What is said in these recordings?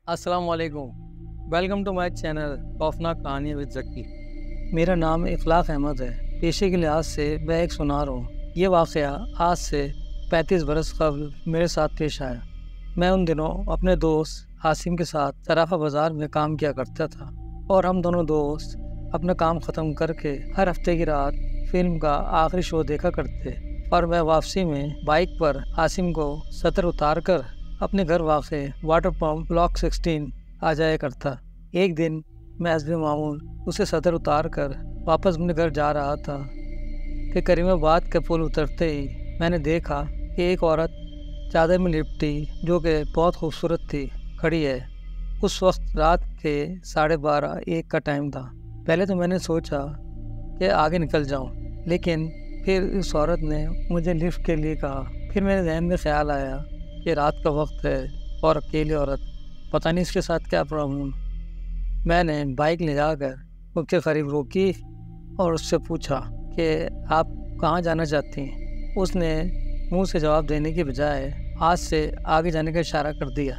السلام علیکم، welcome to my channel خوفناک کہانی ود ذکی۔ میرا نام اخلاق احمد ہے۔ پیشے کے لحاظ سے میں ایک سنار ہوں۔ یہ واقعہ آج سے 35 برس قبل میرے ساتھ پیش آیا۔ میں ان دنوں اپنے دوست عاصم کے ساتھ صرافہ بازار میں کام کیا کرتا تھا، اور ہم دونوں دوست اپنا کام ختم کر کے ہر ہفتے کی رات فلم کا آخری شو دیکھا کرتے، اور میں واپسی میں بائک پر عاصم کو سطر اتار کر اپنے گھر واقع واٹر پمپ بلاک 16 آ جایا کرتا۔ ایک دن میں حسب معمول اسے سطر اتار کر واپس اپنے گھر جا رہا تھا کہ کریم آباد کے پل اترتے ہی میں نے دیکھا کہ ایک عورت چادر میں لپٹی، جو کہ بہت خوبصورت تھی، کھڑی ہے۔ اس وقت رات کے 12:30-1 کا ٹائم تھا۔ پہلے تو میں نے سوچا کہ آگے نکل جاؤں، لیکن پھر اس عورت نے مجھے لفٹ کے لیے کہا۔ پھر میرے ذہن میں خیال آیا کہ رات کا وقت ہے اور اکیلی عورت، پتہ نہیں اس کے ساتھ کیا پرابلم۔ میں نے بائک لے جا کر اس کے قریب روکی اور اس سے پوچھا کہ آپ کہاں جانا چاہتی ہیں۔ اس نے منہ سے جواب دینے کی بجائے ہاتھ سے آگے جانے کا اشارہ کر دیا۔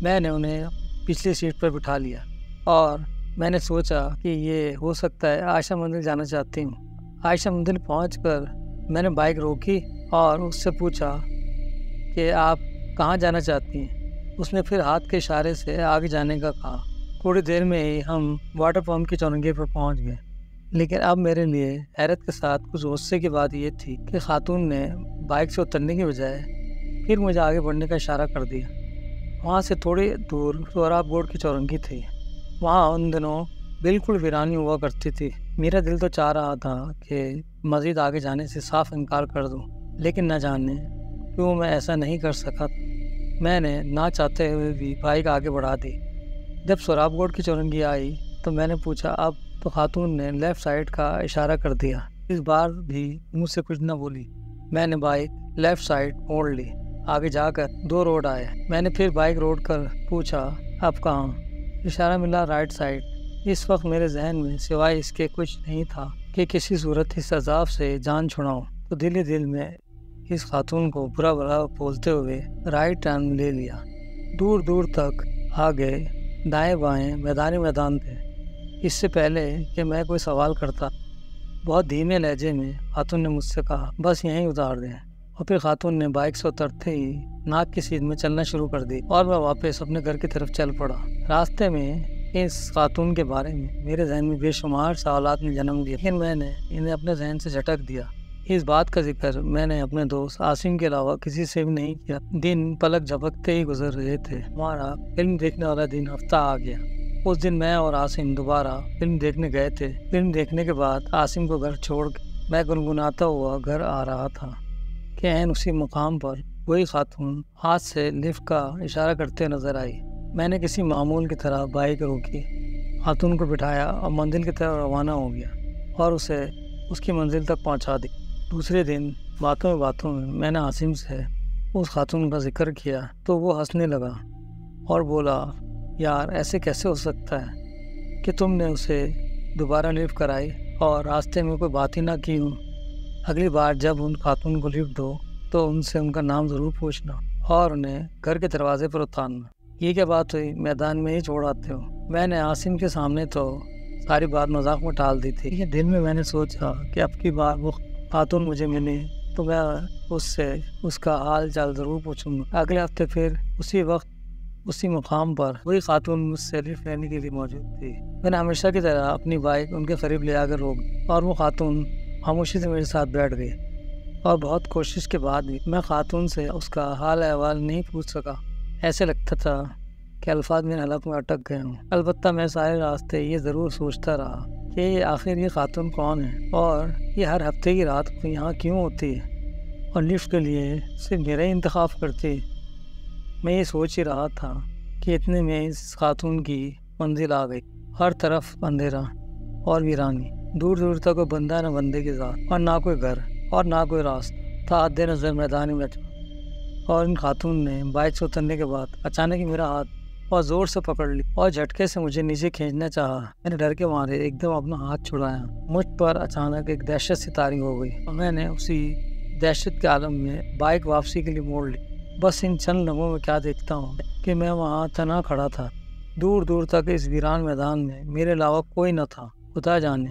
میں نے انہیں پچھلی سیٹ پر بٹھا لیا اور میں نے سوچا کہ یہ ہو سکتا ہے عائشہ مندر جانا چاہتی ہوں۔ عائشہ مندر پہنچ کر میں نے بائک روکی اور اس سے پوچھا کہ آپ کہاں جانا چاہتی ہیں۔ اس نے پھر ہاتھ کے اشارے سے آگے جانے کا کہا۔ تھوڑی دیر میں ہی ہم واٹر پمپ کی چورنگی پر پہنچ گئے، لیکن اب میرے لیے حیرت کے ساتھ کچھ غصے کی بات یہ تھی کہ خاتون نے بائک سے اترنے کی بجائے پھر مجھے آگے بڑھنے کا اشارہ کر دیا۔ وہاں سے تھوڑی دور سوراب گوڑ کی چورنگی تھی۔ وہاں ان دنوں بالکل ویرانی ہوا کرتی تھی۔ میرا دل تو چاہ رہا تھا کہ مزید آگے جانے سے صاف انکار کر دوں، لیکن نہ جانے کیوں میں ایسا نہیں کر سکا۔ میں نے نہ چاہتے ہوئے بھی بائک آگے بڑھا دی۔ جب سوراب گوڑ کی چورنگی آئی تو میں نے پوچھا اب، تو خاتون نے لیفٹ سائڈ کا اشارہ کر دیا۔ اس بار بھی منہ سے کچھ نہ بولی۔ میں نے بائک لیفٹ سائڈ موڑ لی۔ آگے جا کر 2 روڈ آئے۔ میں نے پھر بائک روڈ کر پوچھا اب کہاں۔ اشارہ ملا رائٹ سائڈ۔ اس وقت میرے ذہن میں سوائے اس کے کچھ نہیں تھا کہ کسی صورت اس عذاب سے جان چھڑاؤں، تو دل ہی دل میں اس خاتون کو برا برا بولتے ہوئے رائٹ ٹرن لے لیا۔ دور دور تک آگے دائیں بائیں میدان تھے۔ اس سے پہلے کہ میں کوئی سوال کرتا، بہت دھیمے لہجے میں خاتون نے مجھ سے کہا بس یہیں اتار دیں، اور پھر خاتون نے بائک سے اترتے ہی ناک کی سیدھ میں چلنا شروع کر دی اور میں واپس اپنے گھر کی طرف چل پڑا۔ راستے میں اس خاتون کے بارے میں میرے ذہن میں بے شمار سوالات نے جنم لیا، لیکن میں نے انہیں اپنے ذہن سے جھٹک دیا۔ اس بات کا ذکر میں نے اپنے دوست عاصم کے علاوہ کسی سے بھی نہیں کیا۔ دن پلک جھپکتے ہی گزر رہے تھے۔ ہمارا فلم دیکھنے والا دن ہفتہ آ گیا۔ اس دن میں اور عاصم دوبارہ فلم دیکھنے گئے تھے۔ فلم دیکھنے کے بعد عاصم کو گھر چھوڑ کے میں گنگناتا ہوا گھر آ رہا تھا کہ عین اسی مقام پر وہی خاتون ہاتھ سے لفٹ کا اشارہ کرتے نظر آئی۔ میں نے کسی معمول کی طرح بائک روکی، خاتون کو بٹھایا اور منزل کی طرف روانہ ہو گیا اور اسے اس کی منزل تک پہنچا دی۔ دوسرے دن باتوں میں میں نے عاصم سے اس خاتون کا ذکر کیا تو وہ ہنسنے لگا اور بولا یار ایسے کیسے ہو سکتا ہے کہ تم نے اسے دوبارہ لفٹ کرائی اور راستے میں کوئی بات ہی نہ کی ہوں۔ اگلی بار جب ان خاتون کو لفٹ دو تو ان سے ان کا نام ضرور پوچھنا اور انہیں گھر کے دروازے پر اتارنا۔ یہ کیا بات ہوئی، میدان میں ہی چھوڑ آتے ہو۔ میں نے عاصم کے سامنے تو ساری بات مذاق میں ٹال دی تھی، دل میں میں نے سوچا کہ اب کی بار وہ خاتون مجھے ملی تو میں اس سے اس کا حال چال ضرور پوچھوں گا۔ اگلے ہفتے پھر اسی وقت اسی مقام پر وہی خاتون مجھ سے لفٹ لینے کے لیے موجود تھی۔ میں نے ہمیشہ کی طرح اپنی بائک ان کے قریب لے آ کر روک دی اور وہ خاتون خاموشی سے میرے ساتھ بیٹھ گئی، اور بہت کوشش کے بعد بھی میں خاتون سے اس کا حال احوال نہیں پوچھ سکا۔ ایسے لگتا تھا کہ الفاظ میرے حلق میں اٹک گئے ہوں۔ البتہ میں سارے راستے یہ ضرور سوچتا رہا کہ آخر یہ خاتون کون ہے اور یہ ہر ہفتے کی رات کو یہاں کیوں ہوتی ہے اور لفٹ کے لیے صرف میرا ہی انتخاب کرتی ہے۔ میں یہ سوچ ہی رہا تھا کہ اتنے میں اس خاتون کی منزل آ گئی۔ ہر طرف اندھیرا اور ویرانی، دور دور تک کوئی بندہ نہ بندے کی ذات، اور نہ کوئی گھر اور نہ کوئی راستہ تھا۔ حد نظر میدان میں تھا، اور ان خاتون نے بائک سے اترنے کے بعد اچانک ہی میرا ہاتھ اور زور سے پکڑ لی اور جھٹکے سے مجھے نیچے کھینچنا چاہا۔ میں نے ڈر کے مارے ایک دم اپنا ہاتھ چھڑایا۔ مجھ پر اچانک ایک دہشت سی طاری ہو گئی اور میں نے اسی دہشت کے عالم میں بائک واپسی کے لیے موڑ لی۔ بس ان چند لمحوں میں کیا دیکھتا ہوں کہ میں وہاں تنہا کھڑا تھا دور دور تک اس ویران میدان میں میرے علاوہ کوئی نہ تھا۔ خدا جانے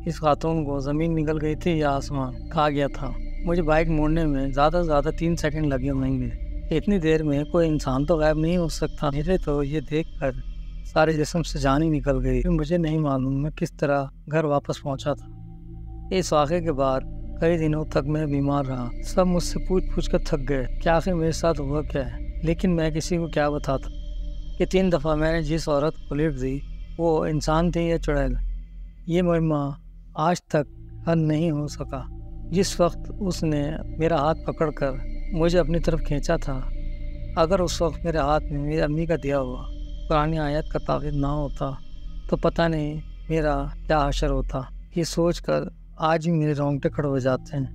اس خاتون کو زمین نکل گئی تھی یا آسمان کھا گیا تھا۔ مجھے بائک موڑنے میں زیادہ سے زیادہ 3 سیکنڈ لگے ہوں گے۔ اتنی دیر میں کوئی انسان تو غائب نہیں ہو سکتا۔ میرے تو یہ دیکھ کر سارے جسم سے جان ہی نکل گئی۔ مجھے نہیں معلوم میں کس طرح گھر واپس پہنچا تھا۔ اس واقعے کے بعد کئی دنوں تک میں بیمار رہا۔ سب مجھ سے پوچھ کر تھک گئے کہ آخر میرے ساتھ ہوا کیا ہے، لیکن میں کسی کو کیا بتاتا کہ 3 دفعہ میں نے جس عورت کو لفٹ دی وہ انسان تھی یا چڑیل۔ یہ معمہ آج تک حل نہیں ہو سکا۔ جس وقت اس نے میرا ہاتھ پکڑ کر مجھے اپنی طرف کھینچا تھا، اگر اس وقت میرے ہاتھ میں میری امی کا دیا ہوا پرانی آیت کا تعویذ نہ ہوتا تو پتہ نہیں میرا کیا حشر ہوتا۔ یہ سوچ کر آج بھی میرے رونگٹے کھڑے ہو جاتے ہیں۔